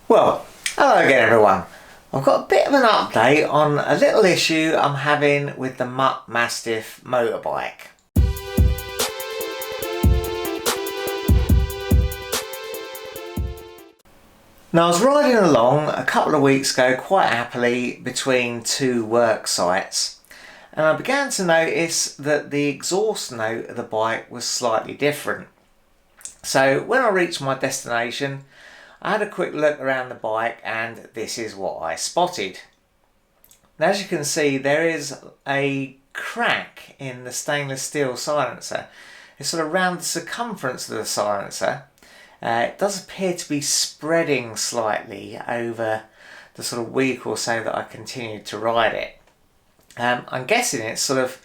Well, hello again everyone. I've got a bit of an update on a little issue I'm having with the Mutt Mastiff motorbike. Now I was riding along a couple of weeks ago quite happily between two work sites, and I began to notice that the exhaust note of the bike was slightly different. So when I reached my destination, I had a quick look around the bike and this is what I spotted. Now as you can see, there is a crack in the stainless steel silencer. It's sort of around the circumference of the silencer. It does appear to be spreading slightly over the sort of week or so that I continued to ride it. I'm guessing it's sort of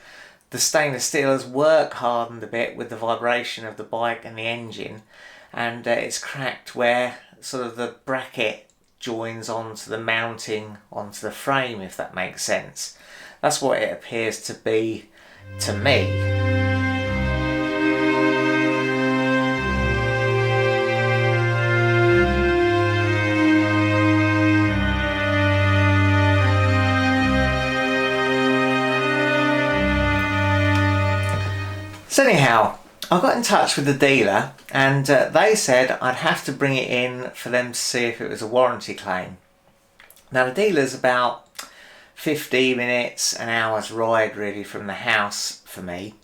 the stainless steel has work hardened a bit with the vibration of the bike and the engine, and it's cracked where sort of the bracket joins onto the mounting onto the frame, if that makes sense. That's what it appears to be to me. So anyhow, I got in touch with the dealer and they said I'd have to bring it in for them to see if it was a warranty claim. Now the dealer's about 50 minutes, an hour's ride really from the house for me,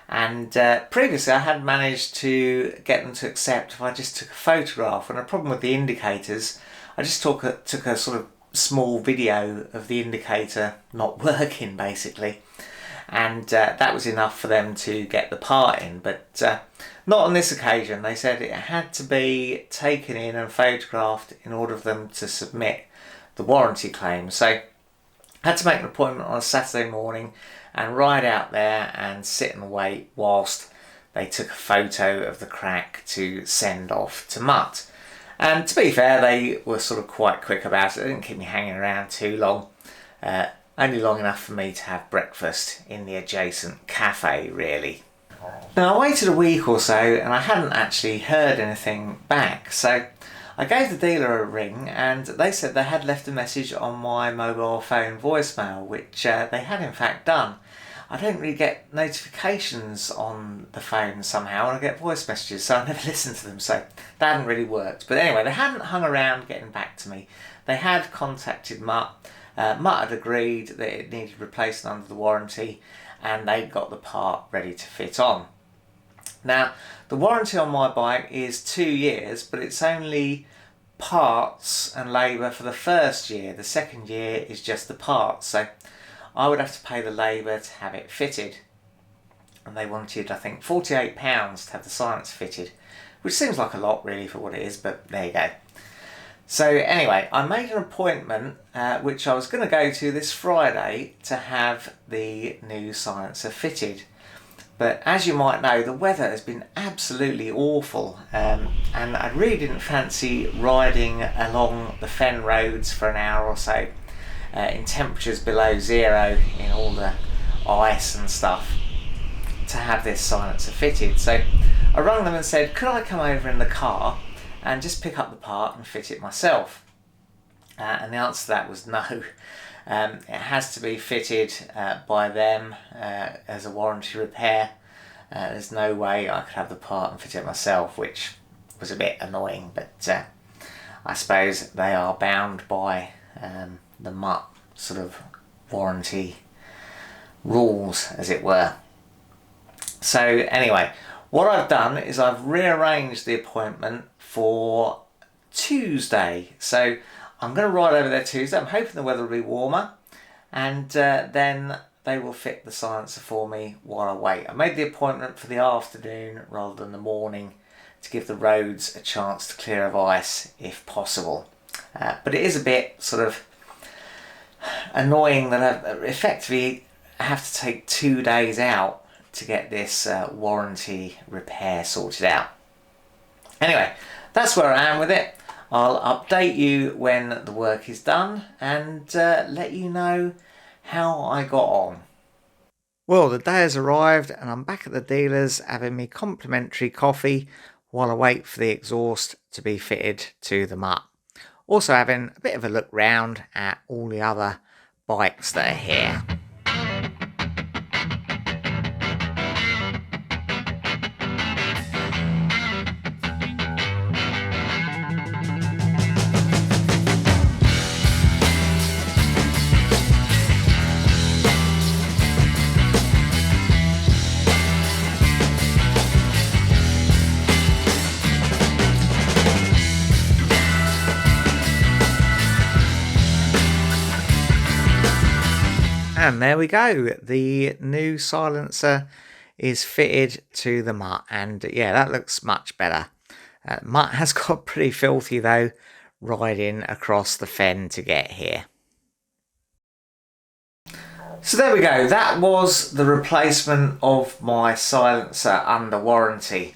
and previously I had managed to get them to accept if I just took a photograph. And the problem with the indicators, I just took a sort of small video of the indicator not working basically, and that was enough for them to get the part in. But not on this occasion. They said it had to be taken in and photographed in order for them to submit the warranty claim. So I had to make an appointment on a Saturday morning and ride out there and sit and wait whilst they took a photo of the crack to send off to Mutt. And to be fair, they were sort of quite quick about it. They didn't keep me hanging around too long. Only long enough for me to have breakfast in the adjacent cafe really. Now I waited a week or so and I hadn't actually heard anything back, so I gave the dealer a ring and they said they had left a message on my mobile phone voicemail, which they had in fact done. I don't really get notifications on the phone somehow, and I get voice messages, so I never listen to them, so that hadn't really worked. But anyway, they hadn't hung around getting back to me. They had contacted Mutt. Mutt had agreed that it needed replacing under the warranty, and they got the part ready to fit on. Now the warranty on my bike is 2 years, but it's only parts and labour for the first year. The second year is just the parts, so I would have to pay the labour to have it fitted, and they wanted I think £48 to have the silencer fitted, which seems like a lot really for what it is, but there you go. So anyway, I made an appointment which I was going to go to this Friday to have the new silencer fitted. But as you might know, the weather has been absolutely awful, and I really didn't fancy riding along the fen roads for an hour or so in temperatures below zero in all the ice and stuff to have this silencer fitted. So I rang them and said, could I come over in the car and just pick up the part and fit it myself? And the answer to that was no. It has to be fitted by them as a warranty repair. There's no way I could have the part and fit it myself, which was a bit annoying, but I suppose they are bound by the Mutt sort of warranty rules, as it were. So anyway, what I've done is I've rearranged the appointment for Tuesday. So I'm going to ride over there Tuesday. I'm hoping the weather will be warmer, and then they will fit the silencer for me while I wait. I made the appointment for the afternoon rather than the morning to give the roads a chance to clear of ice if possible. But it is a bit sort of annoying that I effectively have to take 2 days out to get this warranty repair sorted out. Anyway, that's where I am with it. I'll update you when the work is done and let you know how I got on. Well, the day has arrived and I'm back at the dealer's having me complimentary coffee while I wait for the exhaust to be fitted to the Mutt. Also having a bit of a look round at all the other bikes that are here. And there we go, the new silencer is fitted to the Mutt, and yeah, that looks much better. Mutt has got pretty filthy though, riding across the fen to get here. So there we go, that was the replacement of my silencer under warranty.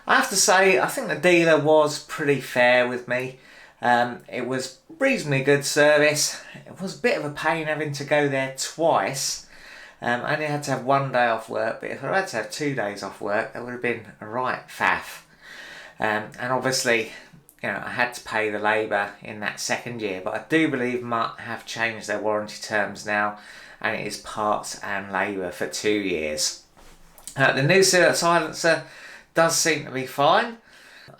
I have to say, I think the dealer was pretty fair with me. It was reasonably good service. It was a bit of a pain having to go there twice. I only had to have 1 day off work, but if I had to have 2 days off work, that would have been a right faff. And obviously, you know, I had to pay the labour in that second year, but I do believe Mutt have changed their warranty terms now, and it is parts and labour for 2 years. The new silencer does seem to be fine.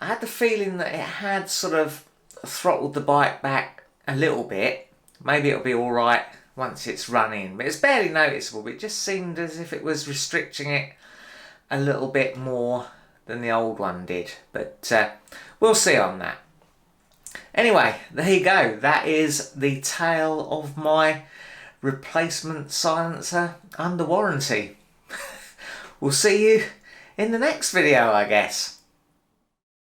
I had the feeling that it had sort of throttled the bike back a little bit. Maybe it'll be alright once it's running, but it's barely noticeable. But it just seemed as if it was restricting it a little bit more than the old one did, but we'll see on that. Anyway, there you go, that is the tale of my replacement silencer under warranty. We'll see you in the next video, I guess.